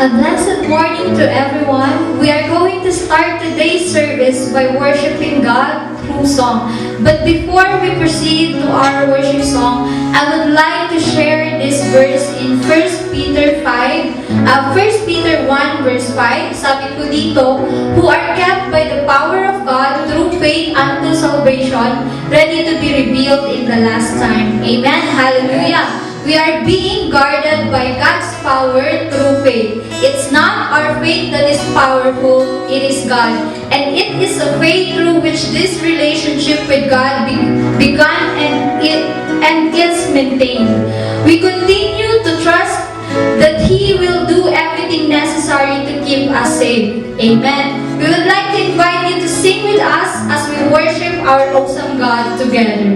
A blessed morning to everyone. We are going to start today's service by worshiping God through song. But before we proceed to our worship song, I would like to share this verse in 1 Peter 1 Peter 1 verse 5. Sabi po dito, who are kept by the power of God through faith unto salvation, ready to be revealed in the last time. Amen. Hallelujah. We are being guarded by God's power through faith. It's not our faith that is powerful, it is God. And it is a faith through which this relationship with God began and is maintained. We continue to trust that He will do everything necessary to keep us safe. Amen. We would like to invite you to sing with us as we worship our awesome God together.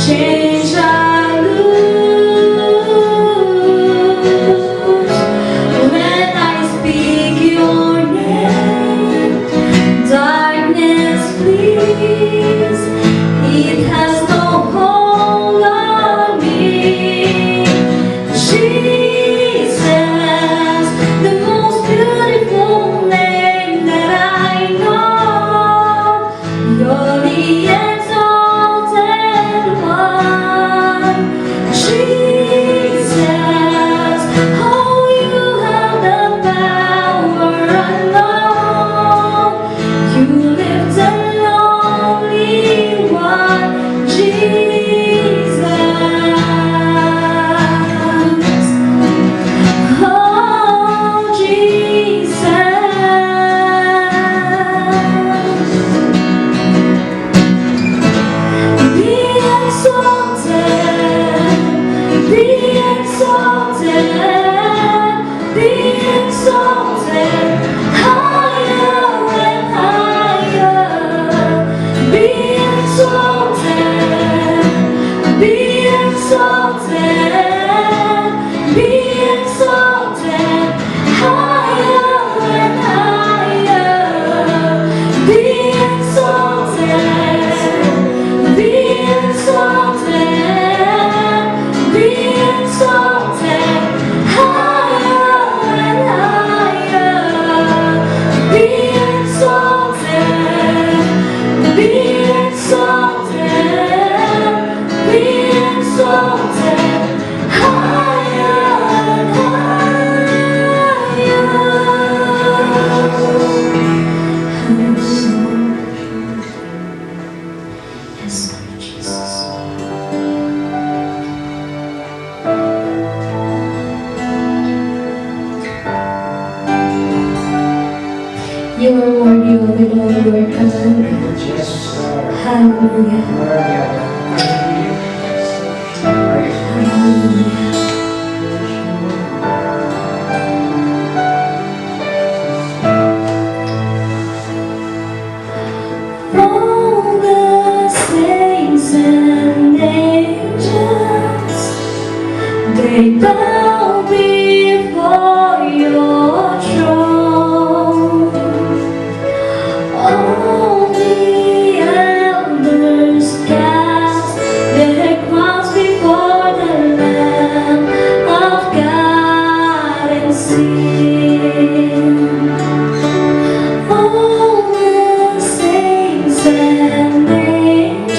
Change I lose. Jesus. You are worthy of it all, Lord God. Hallelujah. Hallelujah. All the saints and angels, they bow before your throne. All the elders cast their crowns before the Lamb of God and sing. All the saints and angels,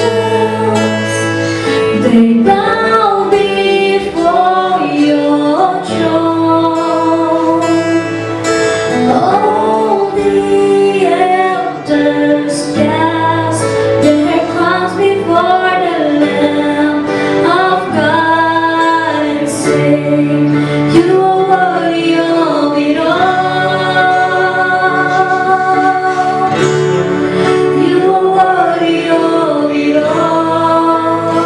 they bow before your throne. All the elders cast their crowns before the Lamb of God and sing, you are worthy of it all. You are worthy of it all.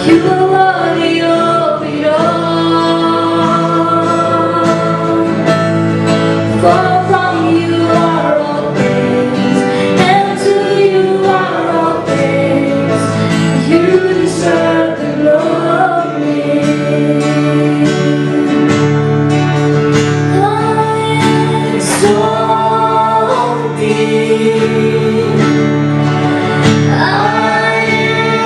You are worthy of it all. For from you are all things, and to you are all things. You deserve the glory. I exalt thee. I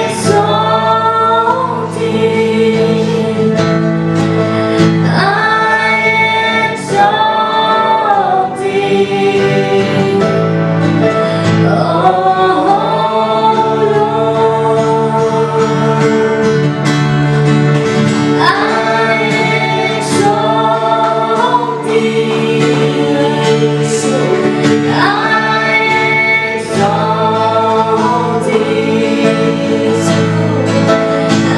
exalt thee. I exalt thee. Oh Lord, I exalt thee. I exalt thee. I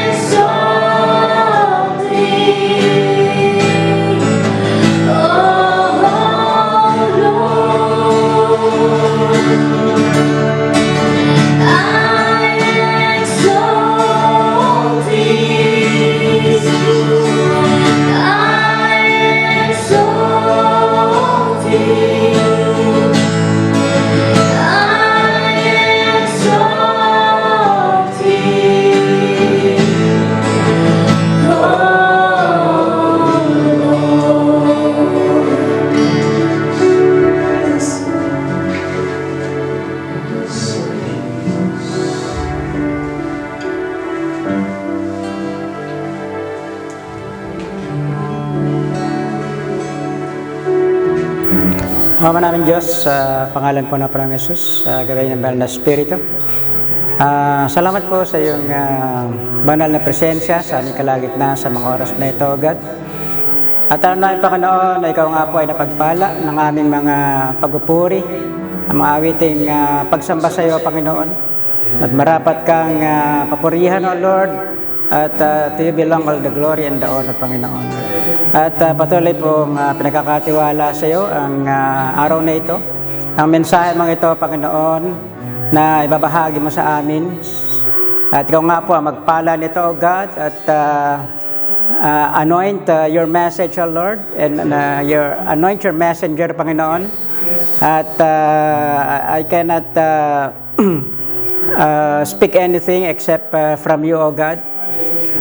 exalt thee. Oh Lord, I exalt thee. I exalt thee. I exalt thee. Oh Ama namin Diyos, sa pangalan po ng Panginoong Yesus, sa gabay ng banal na Espiritu. Salamat po sa iyong banal na presensya sa aming kalagitnaan sa mga oras na ito, God. At alam namin, Panginoon, na ikaw nga po ay napagpala ng aming mga pagpupuri, ang mga awiting pagsamba sa iyo, Panginoon. At marapat kang papurihan, O Lord, at to you belong all the glory and the honor, Panginoon. At patuloy pong pinagkakatiwala sa iyo ang araw na ito. Ang mensahe mga ito, Panginoon, na ibabahagi mo sa amin. At ikaw nga po ang magpala nito, O God, at anoint your message, O Lord, and anoint your messenger, Panginoon. At I cannot speak anything except from you, O God.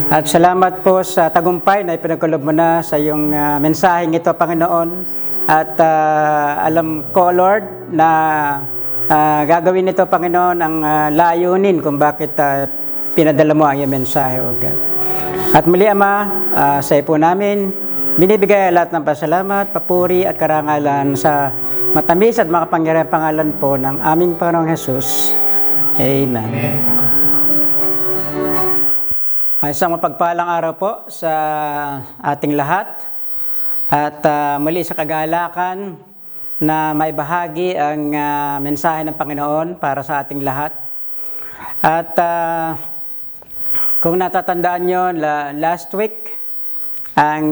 At salamat po sa tagumpay na ipinagkulob mo na sa iyong mensaheng ito, Panginoon. At alam ko, Lord, na gagawin nito, Panginoon, ang layunin kung bakit pinadala mo ang iyong mensahe, O God. At muli, Ama, sa iyo po namin, binibigay lahat ng pasalamat, papuri at karangalan sa matamis at makapangyarihang pangalan po ng aming Panginoong Hesus. Amen. Isang mapagpalang araw po sa ating lahat at muli sa kagalakan na maibahagi ang mensahe ng Panginoon para sa ating lahat. At kung natatandaan nyo, last week, ang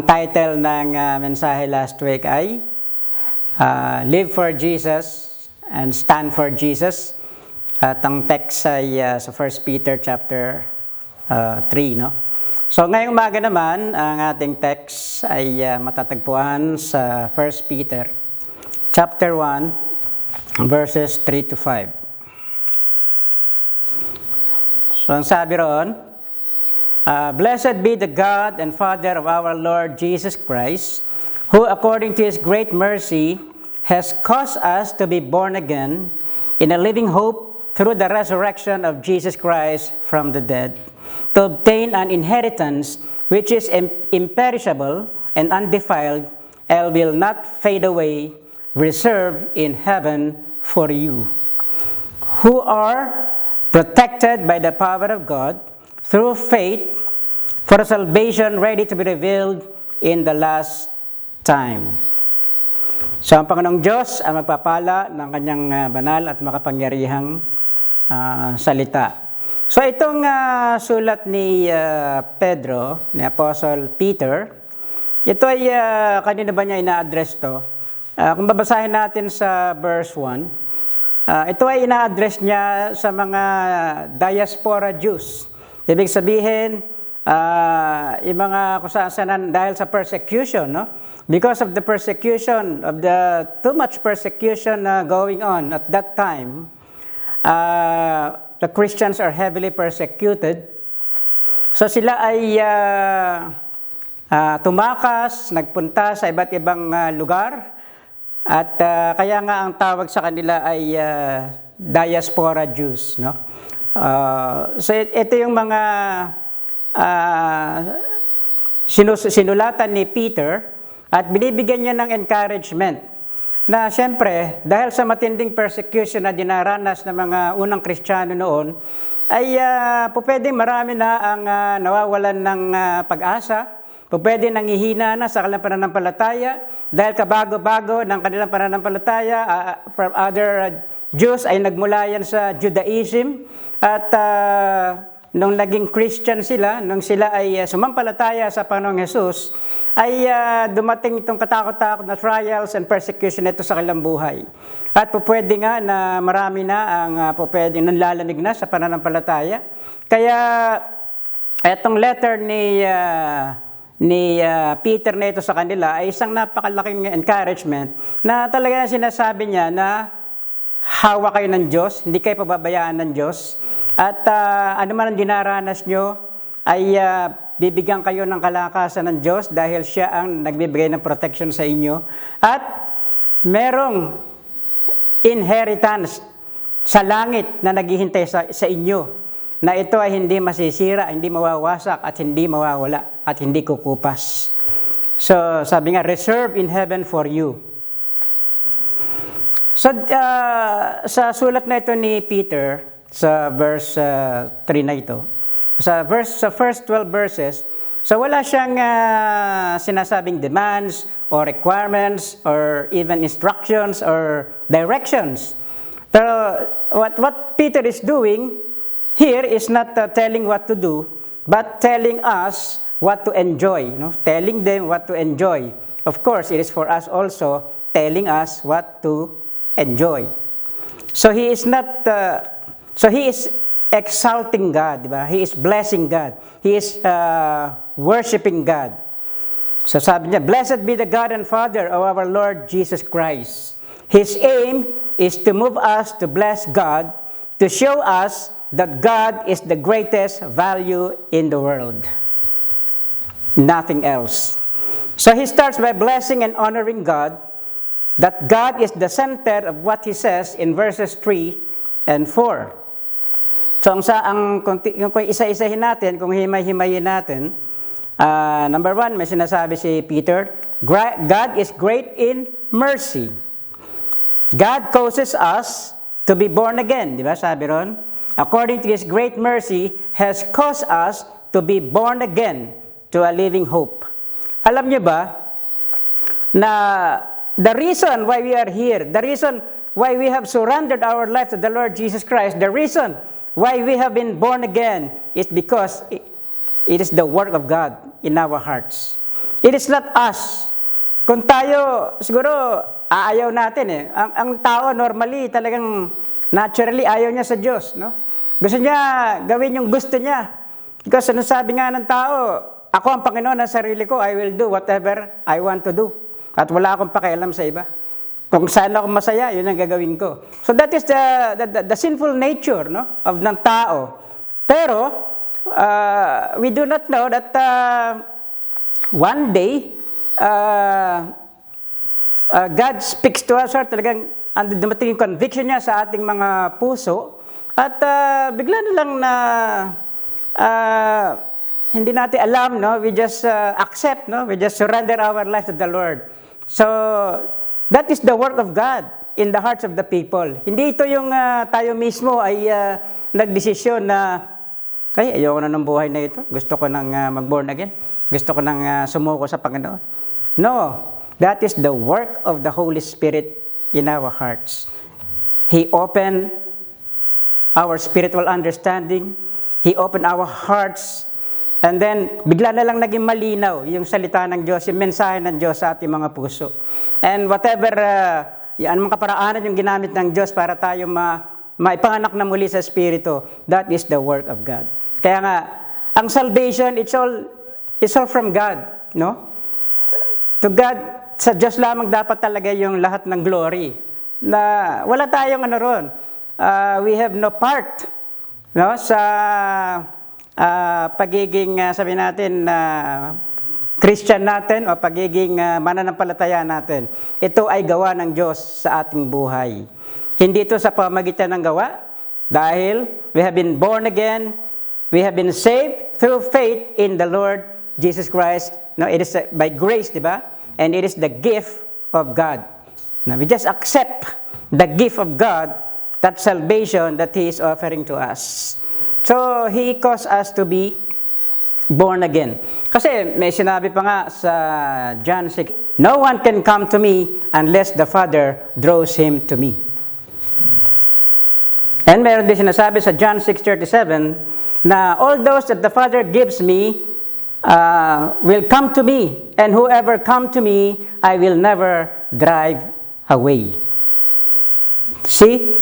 title ng mensahe last week ay Live for Jesus and Stand for Jesus. At ang text ay sa 1 Peter chapter 3, no? So ngayong umaga naman, ang ating text ay matatagpuan sa 1 Peter chapter 1, verses 3 to 5. So ang sabi roon, Blessed be the God and Father of our Lord Jesus Christ, who according to His great mercy has caused us to be born again in a living hope through the resurrection of Jesus Christ from the dead, to obtain an inheritance which is imperishable and undefiled, and will not fade away, reserved in heaven for you, who are protected by the power of God through faith for salvation ready to be revealed in the last time. So ang Panginoong Diyos ang magpapala ng kanyang banal at makapangyarihang salita. So itong sulat ni Pedro, ni Apostle Peter, ito ay kanina ba niya ina-address to? Kung babasahin natin sa verse 1, Ito ay ina-address niya sa mga diaspora Jews. Ibig sabihin, yung mga kung saan dahil sa persecution, no? Because of the persecution, of the too much persecution going on at that time, the Christians are heavily persecuted. So sila ay tumakas, nagpunta sa iba't ibang lugar. At kaya nga ang tawag sa kanila ay diaspora Jews, no? So ito yung mga sinulatan ni Peter at binibigyan niya ng encouragement na siyempre dahil sa matinding persecution na dinaranas ng mga unang Kristiyano noon ay pwedeng marami na ang nawawalan ng pag-asa. Pwede nanghihina na sa kanilang pananampalataya dahil kabago-bago ng kanilang pananampalataya from other Jews ay nagmula yan sa Judaism at nung naging Christian sila, nung sila ay sumampalataya sa Panginoong Hesus, ay dumating itong katakot-takot na trials and persecution ito sa kanilang buhay. At pwede nga na marami na ang pwedeng nanlalamig na sa pananampalataya. Kaya itong letter ni Peter na ito sa kanila ay isang napakalaking encouragement na talaga sinasabi niya na hawa kayo ng Diyos, hindi kayo pababayaan ng Diyos. At ano man ang dinaranas nyo, ay bibigyan kayo ng kalakasan ng Diyos dahil siya ang nagbibigay ng protection sa inyo. At merong inheritance sa langit na naghihintay sa inyo, na ito ay hindi masisira, hindi mawawasak, at hindi mawawala, at hindi kukupas. So, sabi nga, reserved in heaven for you. So, sa sulat na ito ni Peter, sa verse 3 na ito, sa first 12 verses, so wala siyang sinasabing demands, or requirements, or even instructions, or directions. Pero, what Peter is doing here is not telling what to do, but telling us what to enjoy. Telling them what to enjoy. Of course, it is for us also telling us what to enjoy. So he is not. He is exalting God, diba? He is blessing God. He is worshiping God. So sabi niya, "Blessed be the God and Father of our Lord Jesus Christ." His aim is to move us to bless God, to show us that God is the greatest value in the world. Nothing else. So he starts by blessing and honoring God, that God is the center of what he says in verses 3 and 4. So kung isa-isahin natin, kung himay-himayin natin, number 1, may sinasabi si Peter, God is great in mercy. God causes us to be born again, di ba? Sabi ron, according to His great mercy, has caused us to be born again to a living hope. Alam niyo ba na the reason why we are here, the reason why we have surrendered our life to the Lord Jesus Christ, the reason why we have been born again is because it is the work of God in our hearts. It is not us. Kung tayo, siguro, aayaw natin eh. Ang tao normally talagang naturally ayaw niya sa Diyos, no? Gusto niya gawin yung gusto niya. Because ano sabi nga ng tao, ako ang Panginoon ng sarili ko, I will do whatever I want to do. At wala akong pakialam sa iba. Kung saan ako masaya, yun ang gagawin ko. So that is the sinful nature, no, of ng tao. Pero we do not know that one day God speaks to us, or talagang dumating yung conviction niya sa ating mga puso, at bigla na lang na hindi natin alam, no? We just accept, no? We just surrender our life to the Lord. So that is the work of God in the hearts of the people. Hindi ito yung tayo mismo ay nagdesisyon na, ay, ayoko na ng buhay na ito. Gusto ko nang mag-born again. Gusto ko nang sumuko sa Panginoon. No, that is the work of the Holy Spirit in our hearts. He opened our spiritual understanding. He opened our hearts. And then, bigla na lang naging malinaw yung salita ng Diyos, yung mensahe ng Diyos sa ating mga puso. And whatever Yan mga kaparaanan yung ginamit ng Diyos para tayo maipanganak na muli sa Espiritu. That is the work of God. Kaya nga, ang salvation, it's all from God, no? To God, sa Diyos lamang dapat talaga yung lahat ng glory. Na wala tayong ron. We have no part, no, sa pagiging, sabi natin, Christian natin o pagiging mananampalataya natin. Ito ay gawa ng Diyos sa ating buhay. Hindi ito sa pamagitan ng gawa, dahil we have been born again, we have been saved through faith in the Lord Jesus Christ. No, it is by grace, di ba? And it is the gift of God. Now, we just accept the gift of God, that salvation that He is offering to us. So, He caused us to be born again. Kasi may sinabi pa nga sa John 6, no one can come to me unless the Father draws him to me. And meron din sinasabi sa John 6:37 na all those that the Father gives me will come to me, and whoever come to me, I will never drive away. See?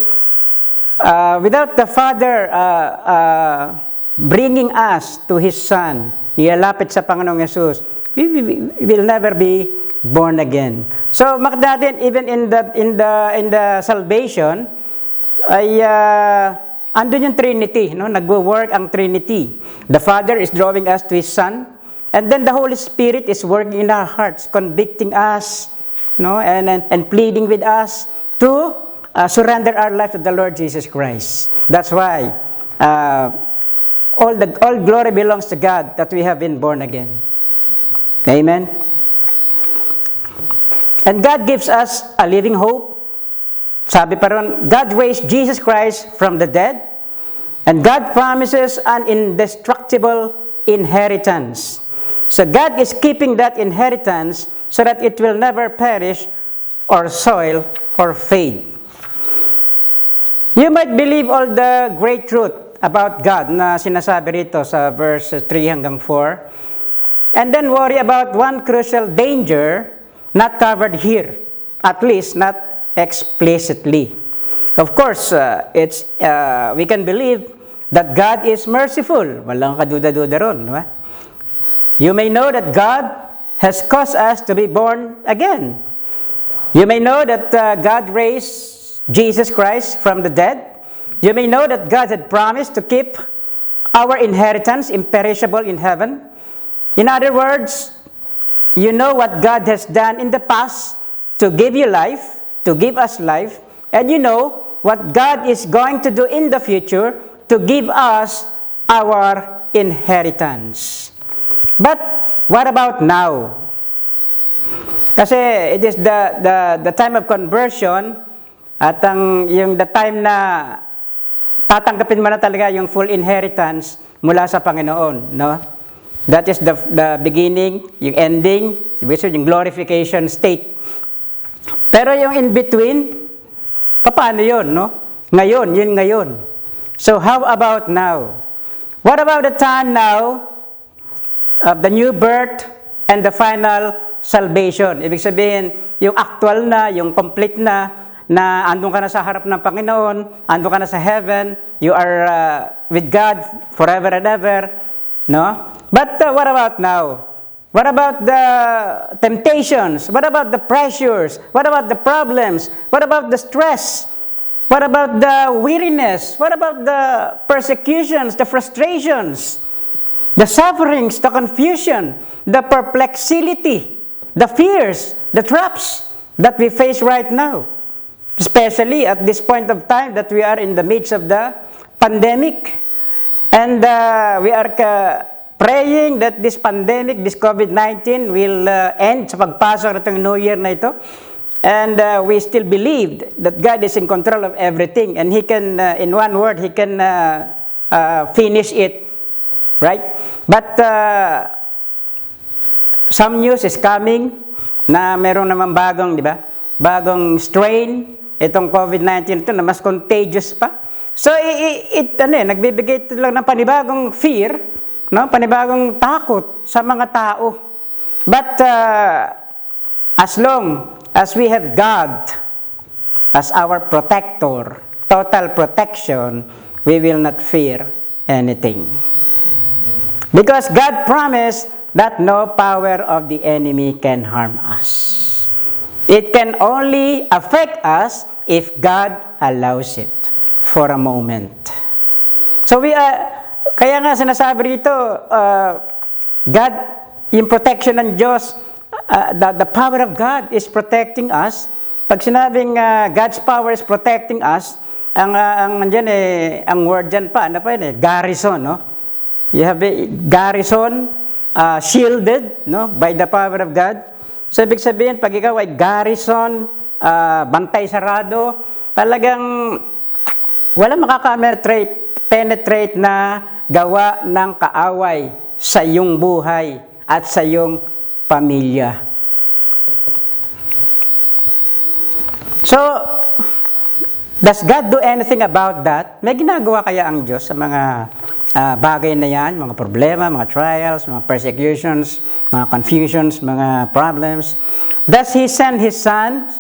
Without the Father bringing us to His Son, ilalapit sa Panginoong Jesus, we will never be born again. So, makita natin, even in the salvation, ay andun yung Trinity, no? Nagwo-work ang Trinity. The Father is drawing us to His Son, and then the Holy Spirit is working in our hearts, convicting us, no, and pleading with us to surrender our life to the Lord Jesus Christ. That's why all glory belongs to God that we have been born again. Amen. And God gives us a living hope. Sabi pa ron, God raised Jesus Christ from the dead, and God promises an indestructible inheritance. So God is keeping that inheritance so that it will never perish or soil or fade. You might believe all the great truth about God na sinasabi rito sa verse 3 hanggang 4, and then worry about one crucial danger not covered here, at least not explicitly. Of course, we can believe that God is merciful. Walang kaduda-duda ron, di ba? You may know that God has caused us to be born again. You may know that God raised Jesus Christ from the dead. You may know that God had promised to keep our inheritance imperishable in heaven. In other words, you know what God has done in the past to give you life, to give us life, and you know what God is going to do in the future to give us our inheritance. But what about now? Kasi it is the time of conversion at yung the time na tatanggapin mo na talaga yung full inheritance mula sa Panginoon, no? That is the beginning, yung ending, yung glorification state. Pero yung in between, paano yun, no? Ngayon. So how about now? What about the time now of the new birth and the final salvation? Ibig sabihin, yung actual na, yung complete na andun ka na sa harap ng Panginoon, andun ka na sa heaven, you are with God forever and ever, no? But what about now? What about the temptations? What about the pressures? What about the problems? What about the stress? What about the weariness? What about the persecutions, the frustrations, the sufferings, the confusion, the perplexity, the fears, the traps that we face right now? Especially at this point of time that we are in the midst of the pandemic. And we are praying that this pandemic, this COVID-19 will end sa pagpasok ng New Year na ito. And we still believe that God is in control of everything. And He can, in one word, He can finish it. Right? But some news is coming na meron naman bagong, di ba? Bagong strain, itong COVID-19 ito na mas contagious pa. So, nagbibigay ito lang ng panibagong fear, no? Panibagong takot sa mga tao. But as long as we have God as our protector, total protection, we will not fear anything. Because God promised that no power of the enemy can harm us. It can only affect us if God allows it for a moment. So kaya nga sinasabi rito, God, yung protection ng Diyos, the power of God is protecting us. Pag sinabing God's power is protecting us, ang word dyan pa, ano pa yun garrison, no? You have a garrison, shielded, no, by the power of God. So, ibig sabihin, pag ikaw ay garrison, bantay sarado, talagang wala makaka-penetrate na gawa ng kaaway sa iyong buhay at sa iyong pamilya. So, does God do anything about that? May ginagawa kaya ang Diyos sa mga bagay na yan, mga problema, mga trials, mga persecutions, mga confusions, mga problems? Does He send His Son?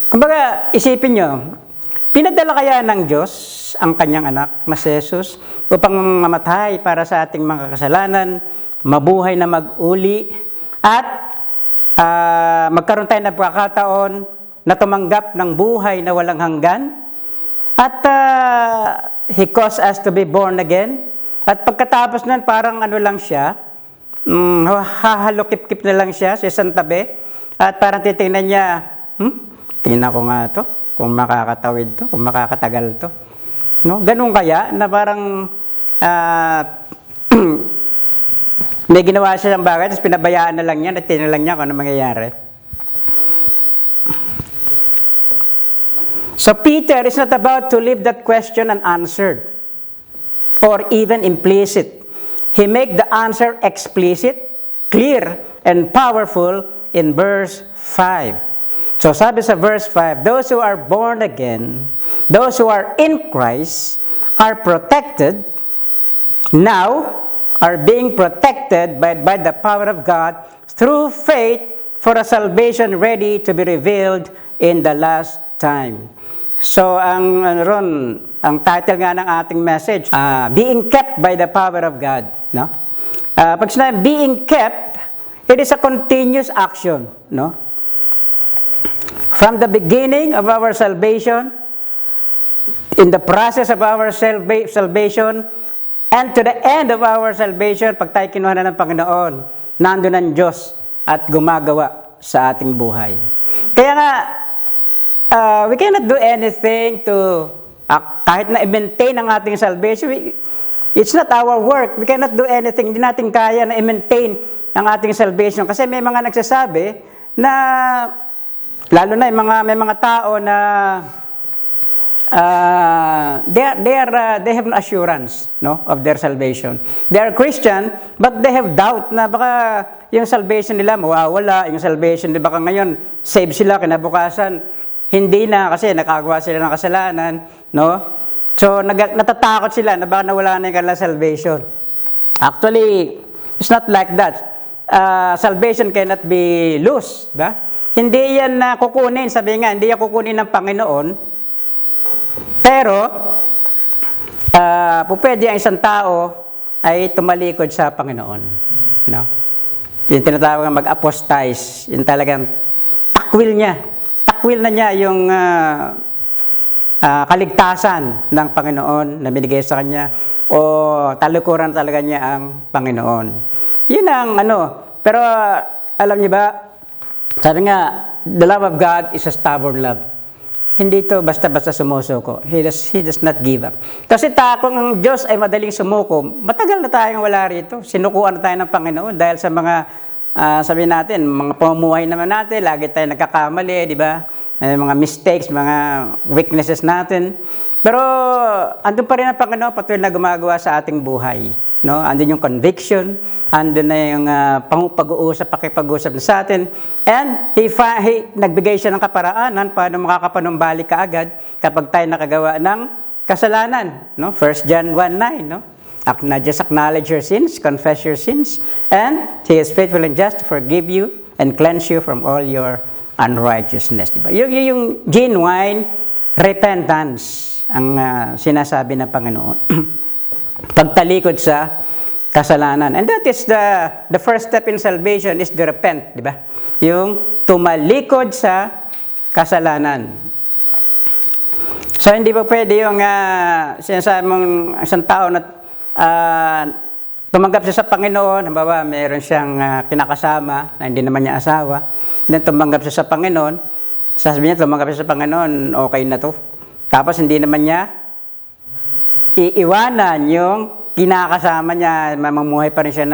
Kumbaga, isipin nyo, pinadala kaya ng Diyos ang kanyang anak na si Jesus upang mamatay para sa ating mga kasalanan, mabuhay na mag-uli, at magkaroon tayo ng pagkakataon na tumanggap ng buhay na walang hanggan, at He caused us to be born again, at pagkatapos nun parang ano lang siya, hahalokip-kip na lang siya sa isang tabi, at parang titingnan niya, tingnan ko nga to, kung makakatawid to, kung makakatagal to. No? Ganun kaya, na parang may ginawa siya ng bagay, tapos pinabayaan na lang niya, at tinalang niya kung ano mangyayari. So Peter is not about to leave that question unanswered or even implicit. He make the answer explicit, clear, and powerful in verse 5. So sabi sa verse 5, those who are born again, those who are in Christ, are protected, now are being protected by the power of God through faith for a salvation ready to be revealed in the last time. So ang title nga ng ating message, being kept by the power of God, no? Pag sinabi being kept, it is a continuous action, no? From the beginning of our salvation, in the process of our salvation, and to the end of our salvation, pag tayo kinuha na ng Panginoon, nandun ang Diyos at gumagawa sa ating buhay. Kaya nga, we cannot do anything to, kahit na i-maintain ang ating salvation, it's not our work. We cannot do anything. Hindi natin kaya na i-maintain ang ating salvation. Kasi may mga nagsasabi na, lalo na may mga tao na they have no assurance, no, of their salvation. They are Christian, but they have doubt na baka yung salvation nila mawawala, yung salvation nila baka ngayon save sila kinabukasan hindi na kasi nakagawa sila ng kasalanan, no? So natatakot sila na baka nawala na yung kanilang salvation. Actually, it's not like that. Salvation cannot be lost, ba? Hindi yan kukunin, sabi nga, hindi yan kukunin ng Panginoon. Pero, pwede ang isang tao ay tumalikod sa Panginoon. No? Yung tinatawag na mag-apostatize, yung talagang takwil na niya yung kaligtasan ng Panginoon na binigay sa kanya, o talikuran talaga niya ang Panginoon. Yun ang pero alam niyo ba, sabi nga, the love of God is a stubborn love. Hindi ito basta-basta sumusuko. He does not give up. Kasi kung ang Diyos ay madaling sumuko, matagal na tayong wala rito. Sinukuan na tayo ng Panginoon dahil sa mga, sabihin natin, mga pamumuhay naman natin, lagi tayo nagkakamali, di ba? Mga mistakes, mga weaknesses natin. Pero andun pa rin ang Panginoon patuloy na gumagawa sa ating buhay. No? Andun yung conviction, andun na yung pakipag-uusap sa atin. And he nagbigay siya ng kaparaanan paano makakapanumbalik ka agad kapag tayo nakagawa ng kasalanan. No? 1 John 1:9, no? Just acknowledge your sins, confess your sins, and He is faithful and just to forgive you and cleanse you from all your unrighteousness. Diba? Yung genuine repentance ang sinasabi ng Panginoon. Pagtalikod sa kasalanan. And that is the first step in salvation is to repent. Diba? Yung tumalikod sa kasalanan. So, hindi pa pwede yung sinasabi mong isang tao na tumanggap siya sa Panginoon, halimbawa, mayroon siyang kinakasama na hindi naman niya asawa, then tumanggap siya sa Panginoon, sasabihin niya, tumanggap siya sa Panginoon, okay na to. Tapos hindi naman niya iiwanan yung kinakasama niya, mamumuhay pa rin siya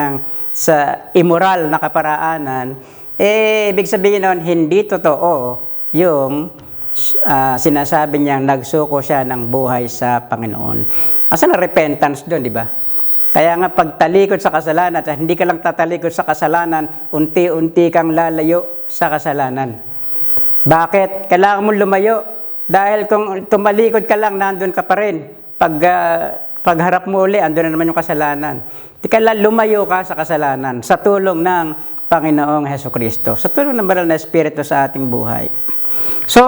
sa immoral na kaparaanan, ibig sabihin nun, hindi totoo yung sinasabi niyang nagsuko siya ng buhay sa Panginoon. Asan na repentance doon, di ba? Kaya nga pagtalikod sa kasalanan, at hindi ka lang tatalikod sa kasalanan, unti-unti kang lalayo sa kasalanan. Bakit? Kailangan mong lumayo. Dahil kung tumalikod ka lang, nandun ka pa rin. Pagharap mo uli, andun na naman yung kasalanan. Kailangan lumayo ka sa kasalanan sa tulong ng Panginoong Hesukristo. Sa tulong ng Banal na Espiritu sa ating buhay. So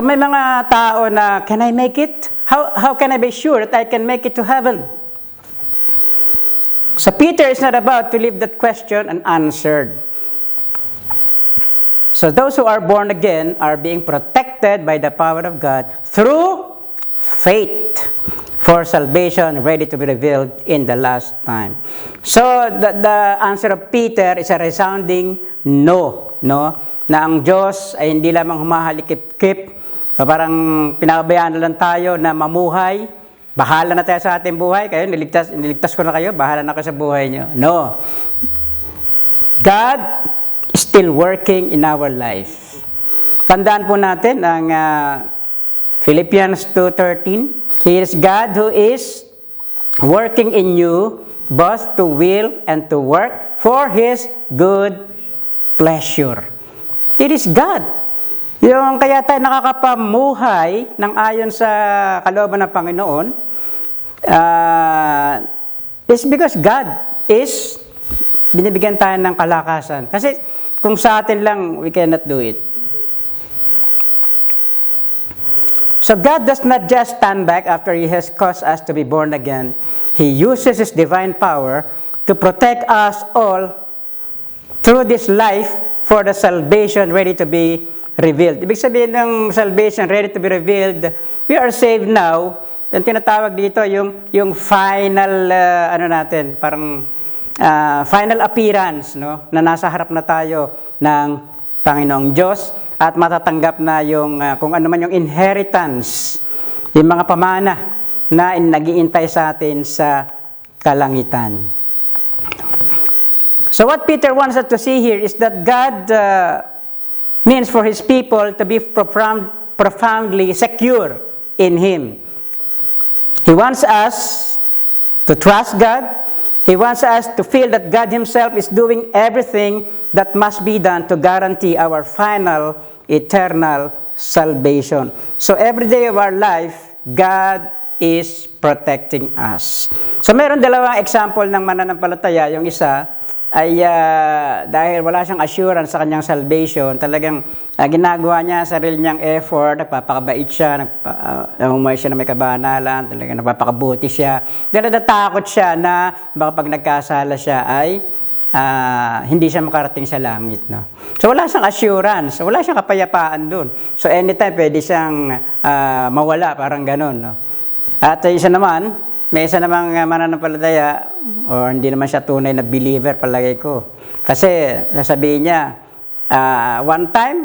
may mga tao na, can I make it? How can I be sure that I can make it to heaven? So Peter is not about to leave that question unanswered. So those who are born again are being protected by the power of God through faith for salvation ready to be revealed in the last time. So the answer of Peter is a resounding no, na ang Diyos ay hindi lamang humahalikip-kip, parang pinabayaan na lang tayo na mamuhay, bahala na tayo sa ating buhay, kayo niligtas ko na kayo, bahala na kayo sa buhay nyo. No. God is still working in our life. Tandaan po natin ang Philippians 2:13. He is God who is working in you both to will and to work for His good pleasure. It is God. Yung kaya tayo nakakapamuhay ng ayon sa kalooban ng Panginoon is because God is binibigyan tayo ng kalakasan. Kasi kung sa atin lang, we cannot do it. So God does not just stand back after He has caused us to be born again. He uses His divine power to protect us all through this life for the salvation ready to be revealed. Ibig sabihin ng salvation ready to be revealed, we are saved now. Yung tinatawag dito, yung final, parang final appearance, no? Na nasa harap na tayo ng Panginoong Diyos at matatanggap na yung, kung ano man yung inheritance, yung mga pamana na nag-iintay sa atin sa kalangitan. So what Peter wants us to see here is that God means for His people to be profoundly secure in Him. He wants us to trust God. He wants us to feel that God Himself is doing everything that must be done to guarantee our final, eternal salvation. So every day of our life, God is protecting us. So meron dalawang example ng mananampalataya. Yung isa ay dahil wala siyang assurance sa kanyang salvation, talagang ginagawa niya sarili niyang effort, nagpapakabait siya, umuhay siya na may kabanalan, talagang nagpapakabuti siya. Dahil natakot siya na baka pag nagkasala siya ay hindi siya makarating sa langit. No? So wala siyang assurance, wala siyang kapayapaan dun. So anytime pwede siyang mawala, parang ganun. No? At isa naman, may isa namang mananampalataya, or hindi naman siya tunay na believer, palagay ko. Kasi, sasabihin niya, one time,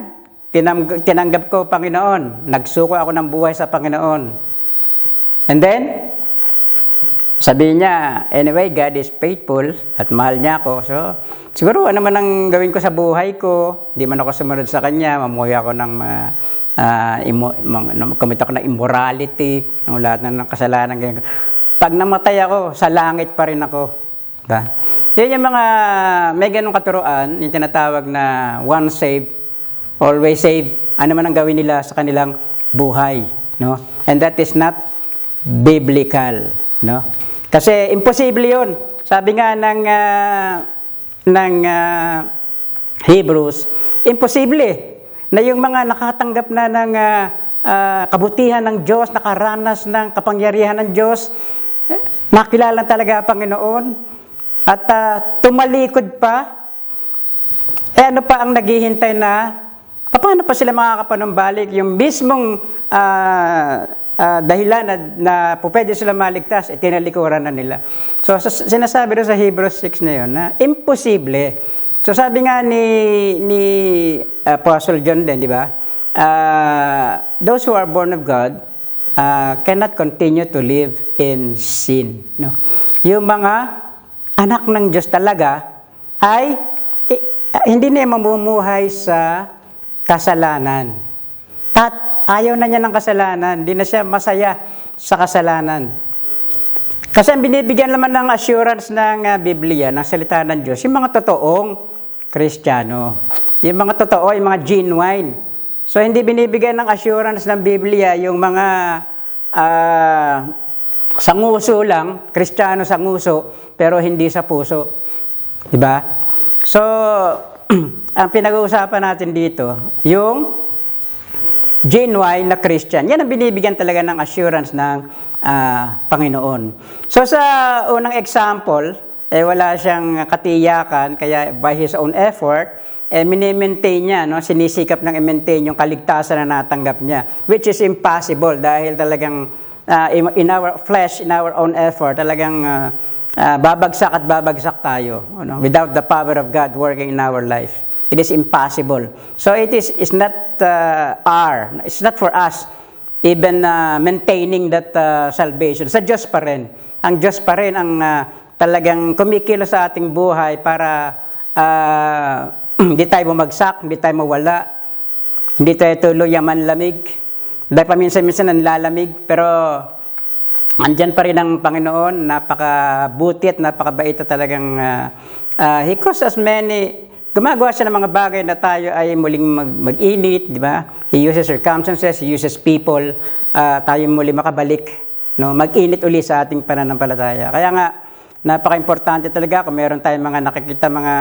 tinanggap ko Panginoon, nagsuko ako ng buhay sa Panginoon. And then, sabihin niya, anyway, God is faithful, at mahal niya ako. So, siguro, ano man ang gawin ko sa buhay ko, di man ako sumunod sa Kanya, mamuhay ako ng commit ako ng immorality, ng lahat ng kasalanan, ganyan. Pag namatay ako, sa langit pa rin ako. Diba? Yan yung mga, may ganong katuruan, yung tinatawag na once saved, always saved. Ano man ang gawin nila sa kanilang buhay. No? And that is not biblical. No? Kasi imposible yun. Sabi nga ng Hebrews, imposible na yung mga nakatanggap na ng kabutihan ng Diyos, nakaranas ng kapangyarihan ng Diyos, nakilala talaga ang Panginoon, at tumalikod pa, ano pa ang naghihintay na, paano pa sila makakapanumbalik? Yung mismong dahilan na pwede sila maligtas, tinalikuran na nila. So, sinasabi rin sa Hebrews 6 na yun, na imposible. So, sabi nga ni Apostle John din, di ba? Those who are born of God cannot continue to live in sin. No? Yung mga anak ng Diyos talaga ay hindi na mamumuhay sa kasalanan. Ayaw na niya ng kasalanan. Hindi na siya masaya sa kasalanan. Kasi ang binibigyan naman ng assurance ng Biblia, ng salita ng Diyos, yung mga totoong Kristiyano. Yung mga totoo, yung mga genuine. So, hindi binibigyan ng assurance ng Biblia yung mga sanguso lang, Kristiyano sanguso, pero hindi sa puso. Diba? So, ang pinag-uusapan natin dito, yung genuine na Christian. Yan ang binibigyan talaga ng assurance ng Panginoon. So, sa unang example, wala siyang katiyakan, kaya by his own effort, mini-maintain niya, no? Sinisikap ng i-maintain yung kaligtasan na natanggap niya, which is impossible dahil talagang in our flesh, in our own effort, talagang babagsak at babagsak tayo, no? Without the power of God working in our life. It is impossible. So it's not it's not for us even maintaining that salvation. Sa Diyos pa rin. Ang Diyos pa rin ang talagang kumikilos sa ating buhay para hindi tayo bumagsak, hindi tayo mawala, hindi tayo tuluyang manlamig. Dahil paminsan-minsan nanlalamig, pero andyan pa rin ang Panginoon, napakabuti at napakabait at talagang He caused us gumagawa siya ng mga bagay na tayo ay muling mag-init, di ba? He uses circumstances, He uses people, tayo muli makabalik, no? Mag-init uli sa ating pananampalataya. Kaya nga, napaka-importante talaga kung meron tayong mga nakikita, mga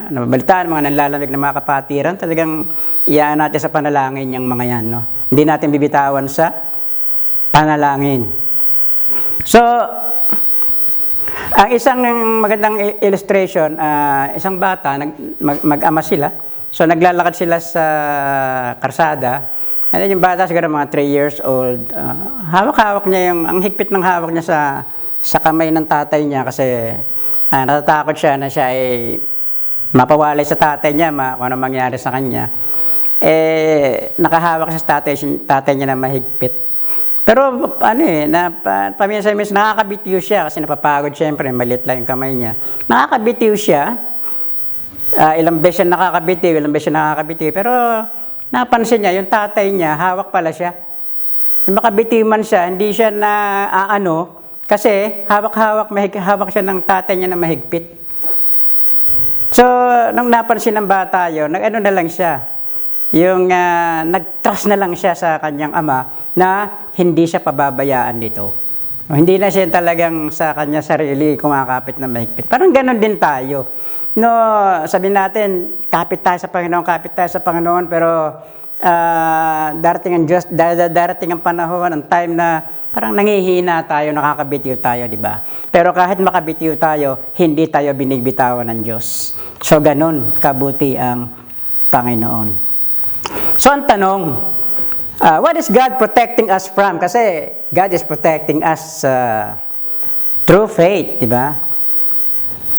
nababalitaan, mga nanlalamig na mga kapatiran, talagang iyaan natin sa panalangin yung mga yan, no? Hindi natin bibitawan sa panalangin. So, ang isang magandang illustration, isang bata, mag-ama sila. So, naglalakad sila sa karsada. And then yung bata, siguro mga 3 years old, hawak-hawak niya ang higpit ng hawak niya sa kamay ng tatay niya kasi natatakot siya na siya ay mapawalay sa tatay niya, kung ano mangyari sa kanya. Nakahawak siya sa tatay niya na mahigpit. Pero paminsan-minsan nakakabitiw siya kasi napapagod siyempre, maliit lang yung kamay niya. Nakakabitiw siya, ilang beses siya nakakabitiw, pero napansin niya, yung tatay niya, hawak pala siya. Yung makabitiw man siya, hindi siya kasi hawak siya ng tatay niya na mahigpit. So, nung napansin ng bata yun, na lang siya, yung nag-trust na lang siya sa kanyang ama na hindi siya pababayaan dito. Hindi na siya talagang sa kanya sarili kumakapit na mahigpit. Parang ganoon din tayo. No, sabihin natin, kapit tayo sa Panginoon, pero darating ang Diyos, darating ang panahon, ang time na parang nangihina tayo, nakakabitiw tayo, di ba? Pero kahit makabitiw tayo, hindi tayo binibitawan ng Diyos. So, ganun kabuti ang Panginoon. So, ang tanong, what is God protecting us from? Kasi God is protecting us through faith, di ba?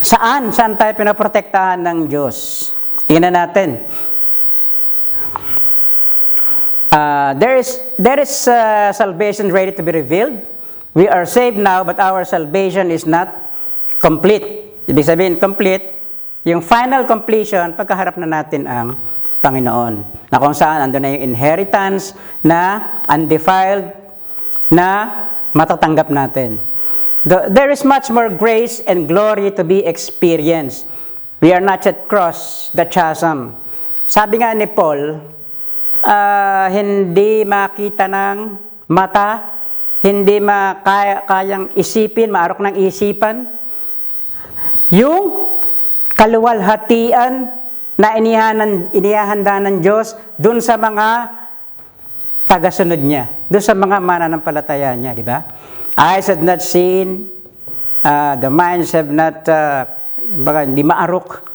Saan tayo pinaprotektahan ng Diyos? Tingnan natin. There is salvation ready to be revealed. We are saved now, but our salvation is not complete. Ibig sabihin, complete, yung final completion, pagkaharap na natin ang Panginoon. Na kung saan, andun na yung inheritance na undefiled na matatanggap natin. There is much more grace and glory to be experienced. We are not yet crossed the chasm. Sabi nga ni Paul, hindi makita ng mata, hindi kayang isipin, maarok ng isipan, yung kaluwalhatian na inihahanda ng Diyos dun sa mga tagasunod niya, dun sa mga mananampalataya niya, di ba? Eyes have not seen, the minds have not, hindi maarok.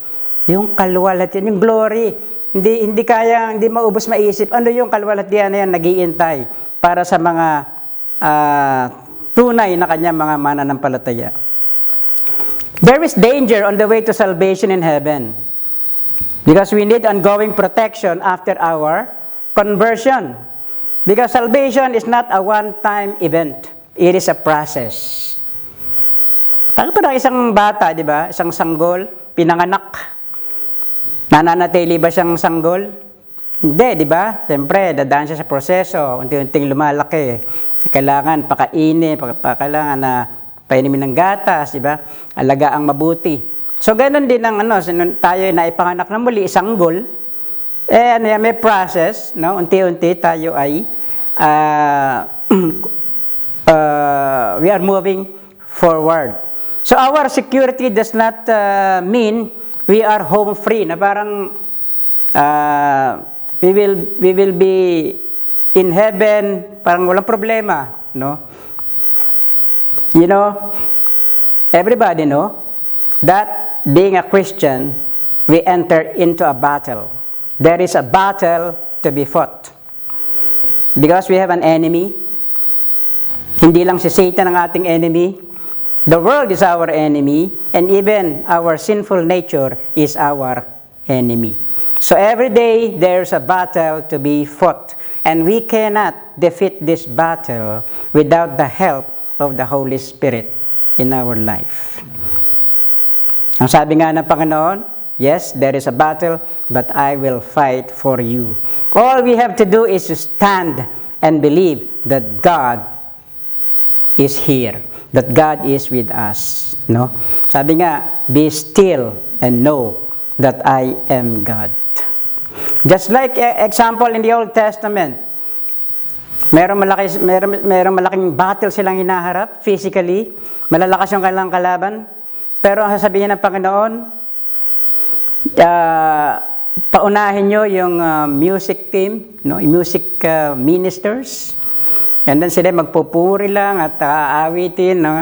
Yung kalwalhatian, yung glory, hindi maubos maisip. Ano yung kalwalhatian na yan, nag-iintay para sa mga tunay na kanyang mga mananampalataya. There is danger on the way to salvation in heaven because we need ongoing protection after our conversion. Because salvation is not a one-time event. It is a process. Parang isang bata, di ba? Isang sanggol, pinanganak. Nananatili ba siyang sanggol? Hindi, di ba? Siyempre, dadaan siya sa proseso, unti-unting lumalaki. Kailangan pakainin, kailangan na painimin ng gatas, di ba? Alagaang mabuti. So, ganun din ang tayo na ipanganak na muli, sanggol. May process, no? Unti-unti tayo ay we are moving forward. So our security does not mean we are home free. Na parang we will be in heaven, parang walang problema, no? You know, everybody know that being a Christian, we enter into a battle. There is a battle to be fought. Because we have an enemy. Hindi lang si Satan ang ating enemy. The world is our enemy, and even our sinful nature is our enemy. So every day, there's a battle to be fought. And we cannot defeat this battle without the help of the Holy Spirit in our life. Ang sabi nga ng Panginoon, yes, there is a battle, but I will fight for you. All we have to do is to stand and believe that God is here, that God is with us. No? Sabi nga, be still and know that I am God. Just like example in the Old Testament, merong malaking battle silang hinaharap physically, malalakas yung kanilang kalaban, pero ang sasabihin ng Panginoon, paunahin nyo yung music team, no? Music ministers. And then sila magpupuri lang at aawitin, no?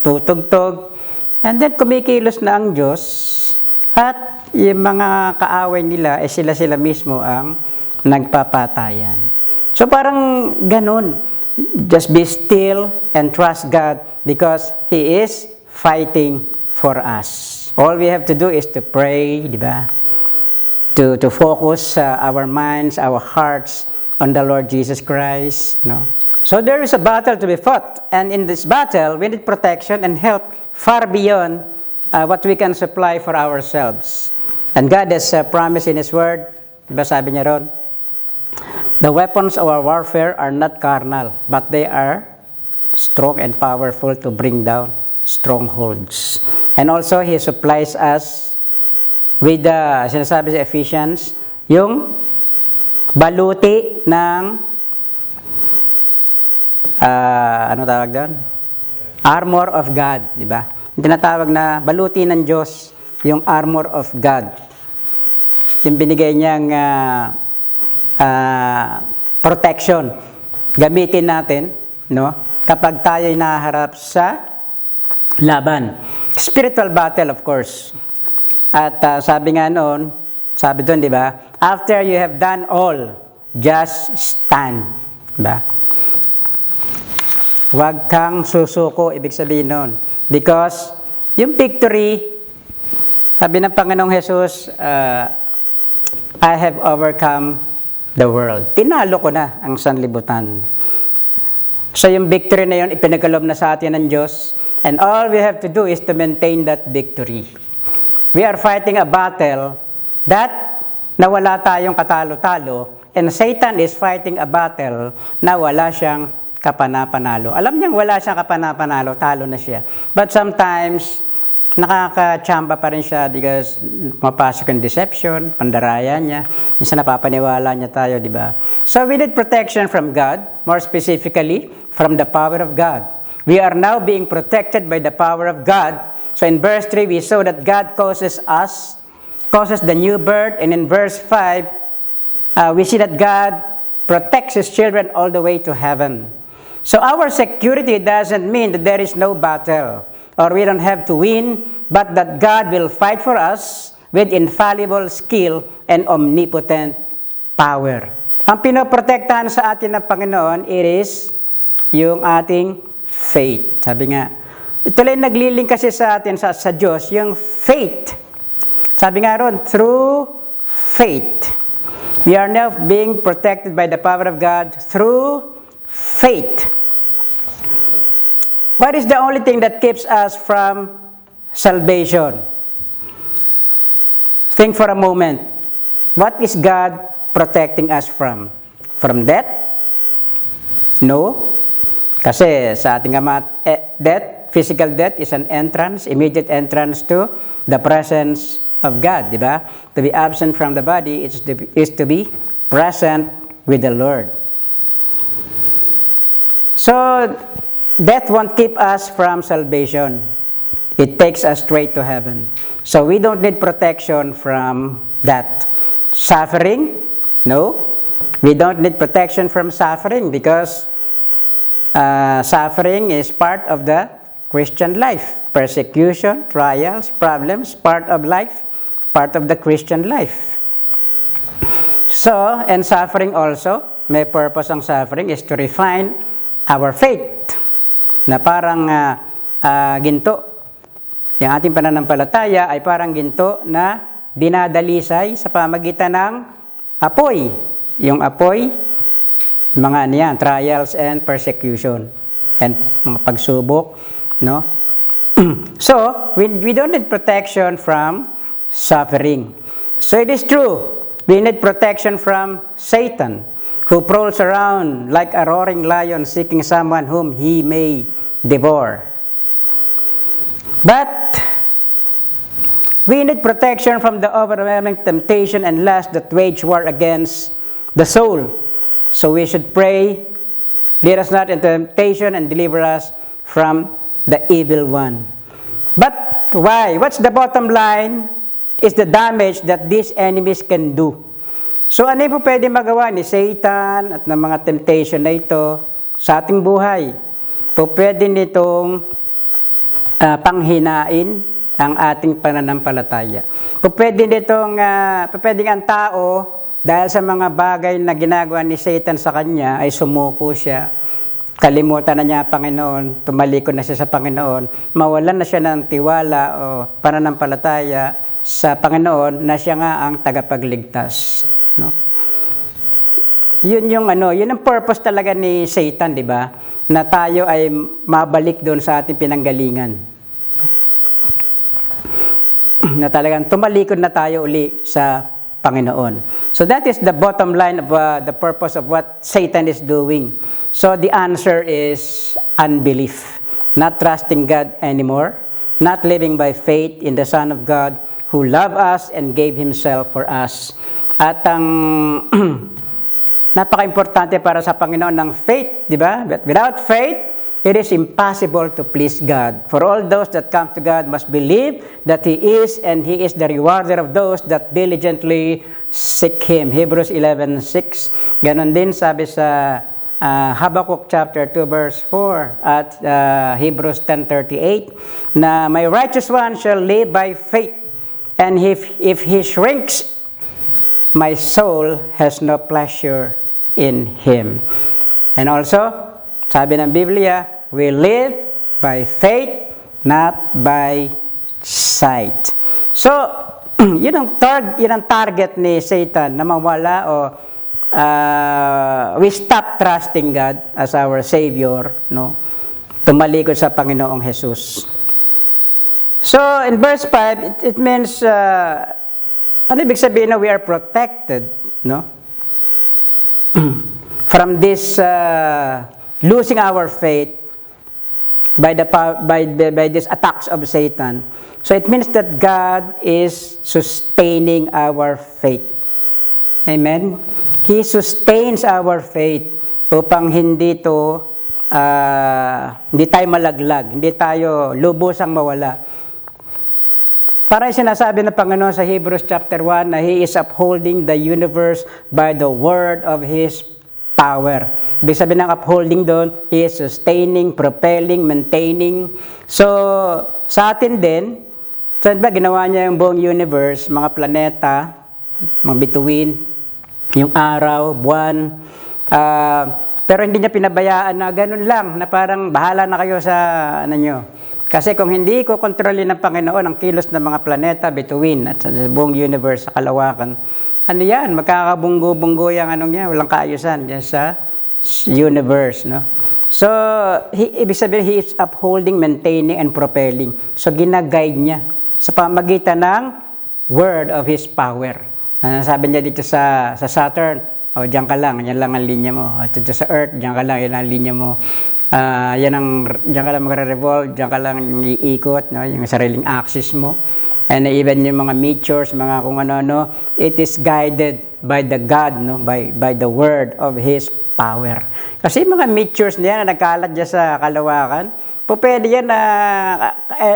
Tutugtog. And then kumikilos na ang Diyos at yung mga kaaway nila, sila mismo ang nagpapatayan. So parang ganun. Just be still and trust God because He is fighting for us. All we have to do is to pray, di ba? To focus our minds, our hearts on the Lord Jesus Christ, no? So there is a battle to be fought, and in this battle, we need protection and help far beyond what we can supply for ourselves. And God has promised in His Word, diba sabi niya ron, the weapons of our warfare are not carnal, but they are strong and powerful to bring down strongholds. And also, He supplies us with the, sinasabi sa Ephesians, yung baluti ng, ano tawag doon? Armor of God, di ba? Tinatawag na baluti ng Diyos, yung armor of God. Yung binigay niyang protection. Gamitin natin, no? Kapag tayo naharap sa laban. Spiritual battle, of course. At sabi nga noon, sabi doon, di ba? After you have done all, just stand. Di ba? Huwag kang susuko, ibig sabihin noon. Because yung victory, sabi ng Panginoong Jesus, I have overcome the world. Tinalo ko na ang sanlibutan. So yung victory na yun, ipinagkaloob na sa atin ng Diyos. And all we have to do is to maintain that victory. We are fighting a battle that na wala tayong katalo-talo. And Satan is fighting a battle na wala siyang kapana-panalo. Alam niyang wala siyang kapana-panalo, talo na siya. But sometimes, nakaka-chamba pa rin siya because mapasok yung deception, pandaraya niya. Minsan napapaniwala niya tayo, di ba? So we need protection from God, more specifically, from the power of God. We are now being protected by the power of God. So in verse 3, we saw that God causes us causes the new birth. And in verse 5, we see that God protects His children all the way to heaven. So our security doesn't mean that there is no battle or we don't have to win, but that God will fight for us with infallible skill and omnipotent power. Ang pinoprotektahan sa atin ng Panginoon, it is yung ating faith. Sabi nga, ito lang naglilink kasi sa atin sa Diyos, yung faith. Sabi nga ron, through faith. We are now being protected by the power of God through faith. What is the only thing that keeps us from salvation? Think for a moment. What is God protecting us from? From death? No. Kasi sa ating death, physical death is an entrance, immediate entrance to the presence of God, di ba? To be absent from the body is to be present with the Lord. So, death won't keep us from salvation. It takes us straight to heaven. So, we don't need protection from that. Suffering? No. We don't need protection from suffering because suffering is part of the Christian life. Persecution, trials, problems, part of life, part of the Christian life. So, and suffering also, may purpose ang suffering is to refine our faith. Na parang ginto. Yung ating pananampalataya ay parang ginto na dinadalisay sa pamagitan ng apoy. Yung apoy, mga trials and persecution and mga pagsubok, no? So, we don't need protection from suffering. So it is true, we need protection from Satan, who prowls around like a roaring lion seeking someone whom he may devour. But we need protection from the overwhelming temptation and lust that wage war against the soul. So we should pray, lead us not into temptation and deliver us from the evil one. But why? What's the bottom line? Is the damage that these enemies can do. So ano po pwede magawa ni Satan at ng mga temptation na ito sa ating buhay? Po pwede nitong panghinain ang ating pananampalataya. Po pwede nitong, pwedeng ang tao dahil sa mga bagay na ginagawa ni Satan sa kanya ay sumuko siya. Kalimutan na niya Panginoon, tumalikod na siya sa Panginoon, mawalan na siya ng tiwala o pananampalataya sa Panginoon na siya nga ang tagapagligtas, no? Yun ang purpose talaga ni Satan, di ba? Na tayo ay mabalik doon sa ating pinanggalingan. Na talagang tumalikod na tayo uli sa Panginoon. So that is the bottom line of the purpose of what Satan is doing. So the answer is unbelief, not trusting God anymore, not living by faith in the Son of God who loved us and gave Himself for us. At ang napaka-importante para sa Panginoon ng faith, di ba? But without faith, it is impossible to please God. For all those that come to God must believe that He is, and He is the rewarder of those that diligently seek Him. Hebrews 11:6. Ganon din sabi sa Habakkuk chapter 2 verse 4 at Hebrews 10:38 na my righteous one shall live by faith, and if he shrinks, my soul has no pleasure in him. And also, sabi ng Biblia, we live by faith, not by sight. So, yun ang target ni Satan na mawala o we stop trusting God as our Savior, no? Tumalikod sa Panginoong Jesus. So, in verse 5, it means, ano ibig sabihin na we are protected, no? From this losing our faith by these attacks of Satan. So it means that God is sustaining our faith. Amen? He sustains our faith upang hindi tayo malaglag, hindi tayo lubusang mawala. Parang sinasabi ng Panginoon sa Hebrews chapter 1 na He is upholding the universe by the word of His power. Ibig sabihin ng upholding doon, He is sustaining, propelling, maintaining. So, sa atin din, saan ba ginawa niya yung buong universe, mga planeta, mga bituin, yung araw, buwan, pero hindi niya pinabayaan na ganun lang, na parang bahala na kayo sa ano nyo. Kasi kung hindi ko kontrolin ng Panginoon ang kilos ng mga planeta, bituin, at sa buong universe, sa kalawakan, ano yan, magkakabunggo-bunggo yung anong niya, walang kaayusan dyan sa universe, no? So, ibig sabihin, He is upholding, maintaining, and propelling. So, ginaguide niya sa pamagitan ng word of His power. Sabi niya dito sa Saturn, o diyan ka lang, yan lang ang linya mo. At dito sa Earth, diyan ka lang, yan ang linya mo. Diyan ka lang magre-revolve, diyan ka lang iikot, no? Yung sariling axis mo. And even yung mga meteors, mga kung ano-ano, it is guided by the God, no? By the word of His power. Kasi mga meteors na yan na nagkalat dyan sa kalawakan, pwede yan na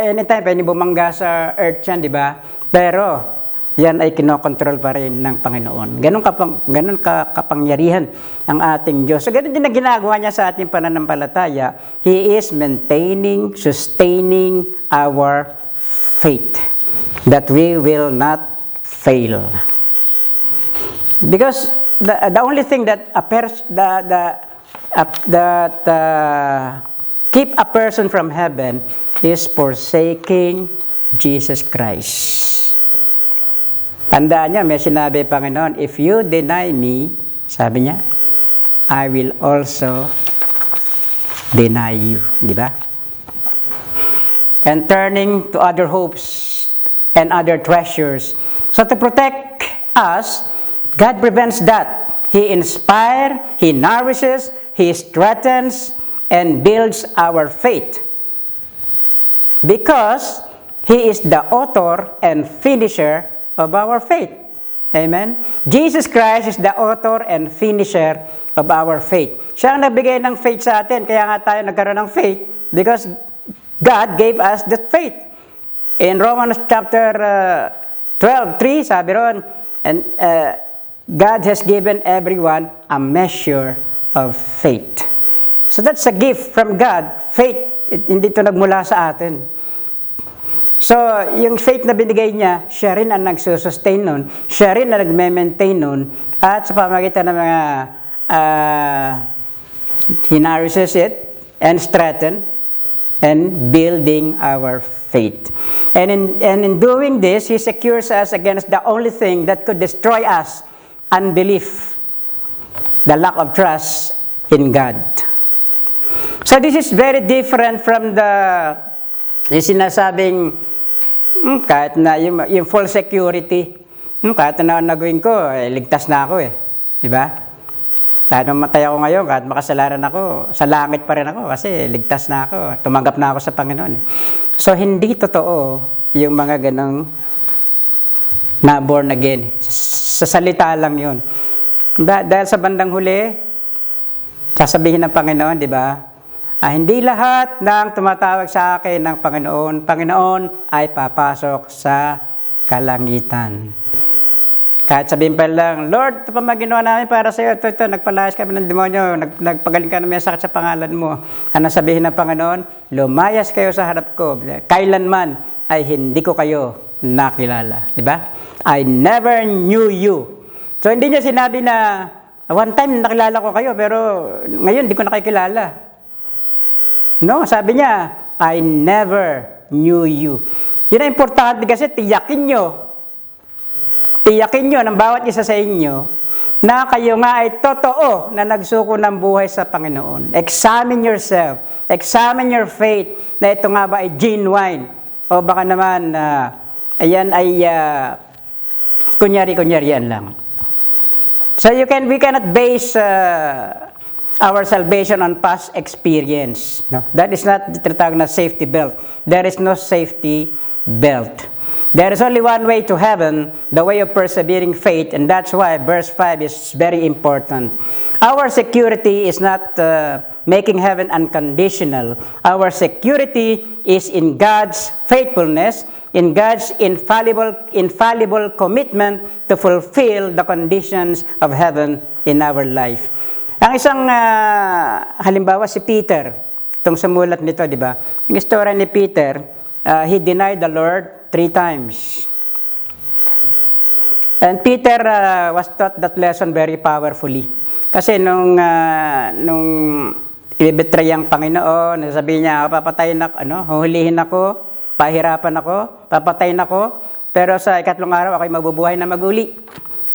anytime, pwede bumangga sa Earth yan, di ba? Pero, yan ay kinokontrol pa rin ng Panginoon. Ganun kapangyarihan ang ating Diyos. So, ganun din na ginagawa niya sa ating pananampalataya. He is maintaining, sustaining our faith, that we will not fail. Because the only thing that keep a person from heaven is forsaking Jesus Christ. Tandaan niya, may sinabi Panginoon, if you deny me, sabi niya, I will also deny you. Di ba? And turning to other hopes and other treasures. So to protect us, God prevents that. He inspires, He nourishes, He strengthens, and builds our faith. Because He is the author and finisher of our faith. Amen? Jesus Christ is the author and finisher of our faith. Siya ang nagbigay ng faith sa atin, kaya nga tayo nagkaroon ng faith because God gave us that faith. In Romans chapter 12:3, sabi ron, and God has given everyone a measure of faith. So that's a gift from God. Faith, hindi ito nagmula sa atin. So, yung faith na binigay niya, siya rin ang nagsusustain nun, siya rin ang nagme-maintain nun, at sa pamagitan ng mga He nourishes it and strengthen and building our faith. And in doing this, He secures us against the only thing that could destroy us, unbelief, the lack of trust in God. So this is very different from the sinasabing kahit na yung full security, kahit na nagawin ko, ligtas na ako eh. Di ba? Kahit mamatay ako ngayon, kahit makasalanan ako, sa langit pa rin ako kasi ligtas na ako, tumanggap na ako sa Panginoon. So, hindi totoo yung mga ganong na born again. Sa salita lang yun. Dahil sa bandang huli, sasabihin ng Panginoon, di ba? Hindi lahat ng tumatawag sa akin ng Panginoon ay papasok sa kalangitan. Kahit sabihin pa lang, Lord, ito pa maginawa namin para sa iyo. Ito, nagpalayas kami ng demonyo, nagpagaling ka na may sakit sa pangalan mo. Ano sabihin ng Panginoon? Lumayas kayo sa harap ko. Kailanman ay hindi ko kayo nakilala. Di ba? I never knew you. So, hindi niya sinabi na, one time nakilala ko kayo, pero ngayon hindi ko nakikilala. No, sabi niya, I never knew you. Yun ang importante kasi tiyakin nyo ng bawat isa sa inyo na kayo nga ay totoo na nagsuko ng buhay sa Panginoon. Examine yourself. Examine your faith na ito nga ba ay genuine o baka naman ayan ay kunyari-kunyarian lang. So we cannot base our salvation on past experience. No? That is not tinatawag na safety belt. There is no safety belt. There is only one way to heaven, the way of persevering faith, and that's why verse 5 is very important. Our security is not making heaven unconditional. Our security is in God's faithfulness, in God's infallible commitment to fulfill the conditions of heaven in our life. Ang isang halimbawa si Peter, itong sumulat nito, di ba? Yung istorya ni Peter, he denied the Lord 3 times. And Peter was taught that lesson very powerfully. Kasi nung ibibetray ang Panginoon, sabi niya, papatayin ako, huhulihin ako, pahirapan ako, papatayin ako, pero sa ikatlong araw ako'y mabubuhay na maguli.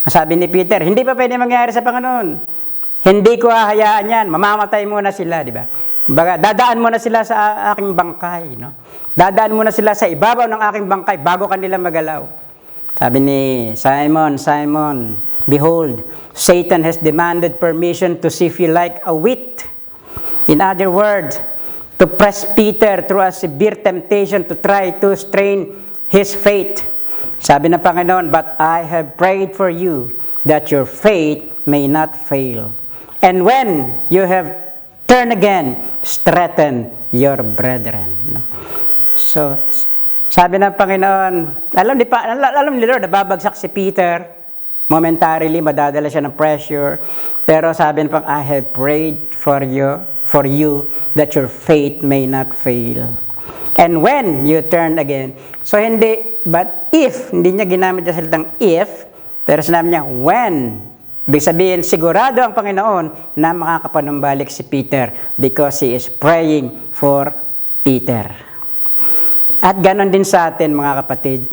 Sabi ni Peter, hindi pa pwede mangyari sa Panginoon. Hindi ko hahayaan yan, mamamatay muna sila, di ba? Baga, dadaan muna sila sa aking bangkay, no? Dadaan muna sila sa ibabaw ng aking bangkay bago kanila magalaw. Sabi ni Simon, Simon, behold, Satan has demanded permission to sift you like a wheat. In other words, to press Peter through a severe temptation to try to strain his faith. Sabi ng Panginoon, but I have prayed for you that your faith may not fail. And when you have turned again, strengthen your brethren. So, sabi ng Panginoon, alam ni Lord, nababagsak si Peter. Momentarily, madadala siya ng pressure. Pero sabi ng Panginoon, I have prayed for you that your faith may not fail. And when you turn again. So hindi, but if, hindi niya ginamit yung salitang if, pero sinabi niya, when. Ibig sabihin, sigurado ang Panginoon na makakapanumbalik si Peter because he is praying for Peter. At ganon din sa atin, mga kapatid.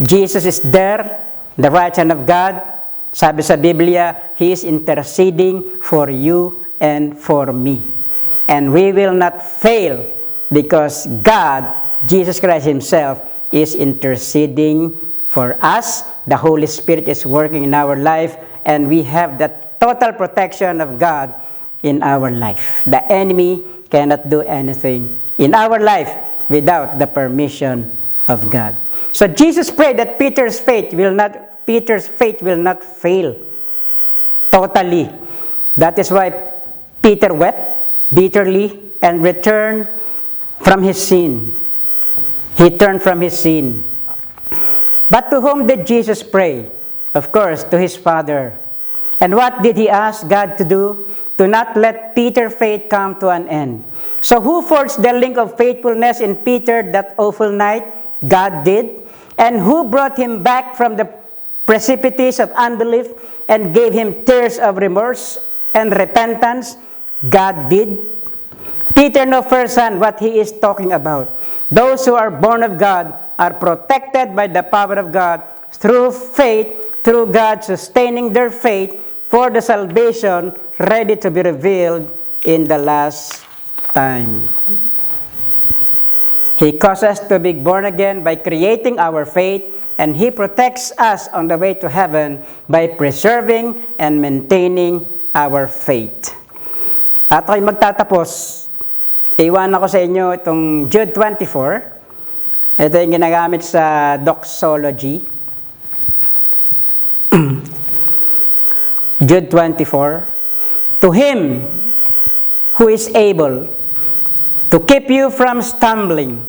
Jesus is there, the right hand of God. Sabi sa Biblia, He is interceding for you and for me. And we will not fail because God, Jesus Christ Himself, is interceding for us. The Holy Spirit is working in our life, and we have the total protection of God in our life. The enemy cannot do anything in our life without the permission of God. So Jesus prayed that Peter's faith will not fail totally. That is why Peter wept bitterly and returned from his sin. He turned from his sin. But to whom did Jesus pray? Of course, to his Father. And what did he ask God to do? To not let Peter's faith come to an end. So who forged the link of faithfulness in Peter that awful night? God did. And who brought him back from the precipice of unbelief and gave him tears of remorse and repentance? God did. Peter knows firsthand what he is talking about. Those who are born of God are protected by the power of God through faith, through God sustaining their faith for the salvation ready to be revealed in the last time. He causes us to be born again by creating our faith, and He protects us on the way to heaven by preserving and maintaining our faith. At ako'y magtatapos. Iwan ako sa inyo itong Jude 24. Ito yung ginagamit sa doxology. Jude 24. To Him who is able to keep you from stumbling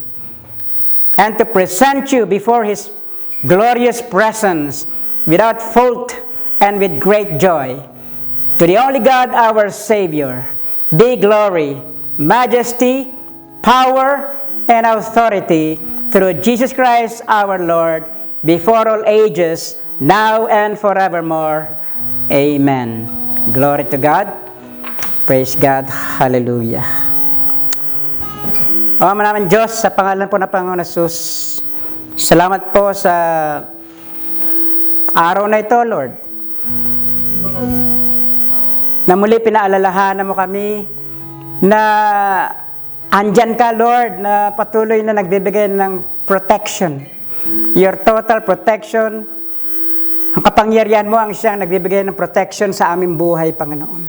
and to present you before His glorious presence without fault and with great joy. To the only God, our Savior, be glory, majesty, power, and authority through Jesus Christ our Lord, before all ages, now and forevermore. Amen. Glory to God. Praise God. Hallelujah. O Ama namin Diyos, sa pangalan po ng Panginoon Jesus, salamat po sa araw na ito, Lord. Na muli pinaalalahanan mo kami na andyan ka, Lord, na patuloy na nagbibigay ng protection. Your total protection. Ang kapangyarihan mo ang siyang nagbibigay ng protection sa aming buhay, Panginoon.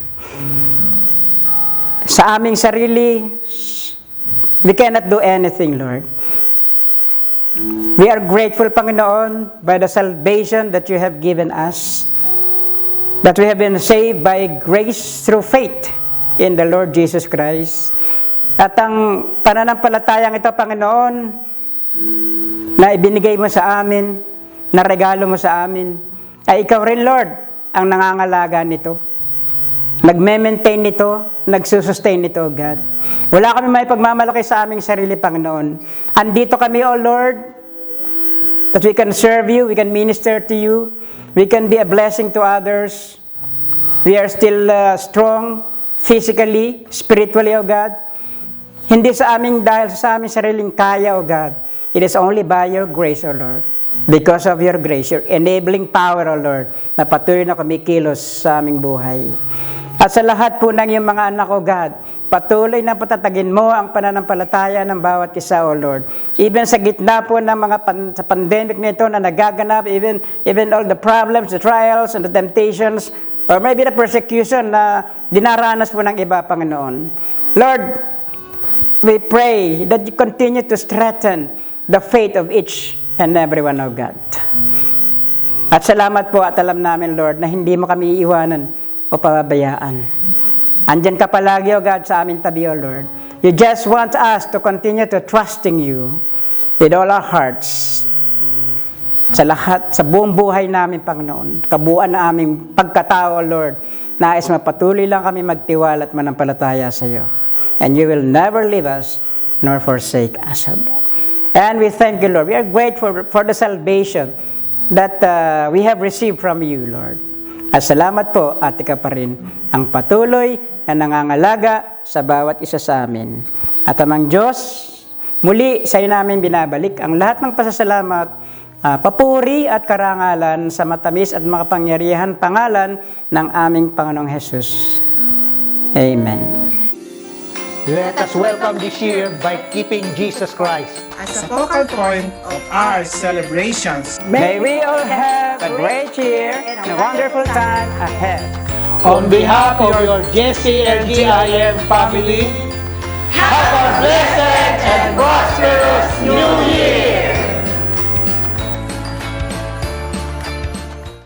Sa aming sarili, we cannot do anything, Lord. We are grateful, Panginoon, by the salvation that you have given us, that we have been saved by grace through faith in the Lord Jesus Christ. At ang pananampalatayang ito, Panginoon, na ibinigay mo sa amin, na regalo mo sa amin, ay ikaw rin, Lord, ang nangangalaga nito. Nagme-maintain nito, nagsusustain nito, God. Wala kami may pagmamalaki sa aming sarili, Panginoon. Andito kami, O Lord, that we can serve you, we can minister to you, we can be a blessing to others. We are still strong, physically, spiritually, O God. Hindi sa aming dahil sa aming sariling kaya, O God. It is only by your grace, O Lord. Because of your grace, your enabling power, O Lord, na patuloy na kumikilos sa aming buhay. At sa lahat po ng iyong mga anak, O God, patuloy na patatagin mo ang pananampalataya ng bawat isa, O Lord. Even sa gitna po ng mga sa pandemic nito na nagaganap, even all the problems, the trials, and the temptations, or maybe the persecution na dinaranas po ng iba, Panginoon. Lord, we pray that you continue to strengthen the faith of each and every one, O God. At salamat po at alam namin, Lord, na hindi mo kami iiwanan o pababayaan. Andyan ka palagi, O God, sa aming tabi, O Lord. You just want us to continue to trusting you with all our hearts. Sa lahat, sa buong buhay namin, Panginoon, kabuuan na aming pagkatao, Lord, nais mapatuloy lang kami magtiwala at manampalataya sa iyo. And you will never leave us nor forsake us, O God. And we thank you, Lord. We are grateful for the salvation that we have received from you, Lord. At salamat po at ikaw pa rin ang patuloy na nangangalaga sa bawat isa sa amin. At amang Diyos, muli sa iyo namin binabalik ang lahat ng pasasalamat, papuri at karangalan sa matamis at makapangyarihan pangalan ng aming Panginoong Hesus. Amen. Let us welcome this year by keeping Jesus Christ as a focal point of our celebrations. May we all have a great year and a wonderful time ahead. on behalf of your JCLGIM family. Have a blessed and prosperous New Year!